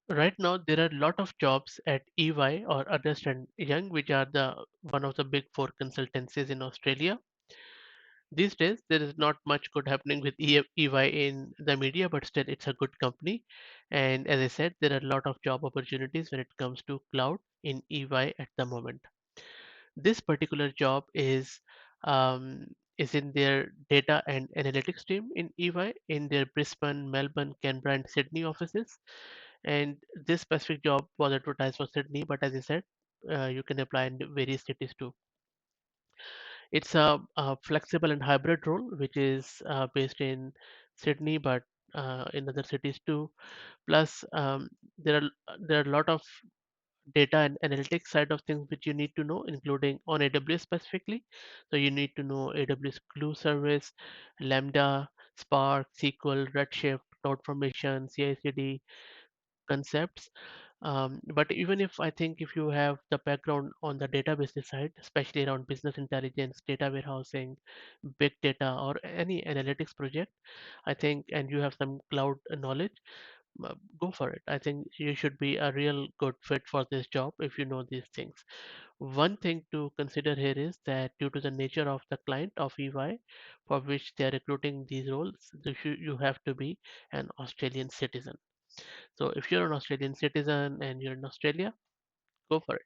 Right now, there are a lot of jobs at EY or Ernst and Young, which are the one of the big four consultancies in Australia. These days, there is not much good happening with EY in the media, but still, it's a good company. And as I said, there are a lot of job opportunities when it comes to cloud in EY at the moment. This particular job is in their data and analytics team in EY in their Brisbane, Melbourne, Canberra, and Sydney offices. And this specific job was advertised for Sydney, but as I said, you can apply in various cities too. It's a flexible and hybrid role, which is based in Sydney, but in other cities too. Plus, there are a lot of data and analytics side of things which you need to know, including on AWS specifically. So you need to know AWS Glue service, Lambda, Spark, SQL, Redshift, CloudFormation, CI/CD concepts. But even if I think if you have the background on the databases side, especially around business intelligence, data warehousing, big data, or any analytics project, I think, and you have some cloud knowledge, go for it. I think you should be a real good fit for this job if you know these things. One thing to consider here is that due to the nature of the client of EY for which they are recruiting these roles, you have to be an Australian citizen. So if you're an Australian citizen and you're in Australia, go for it.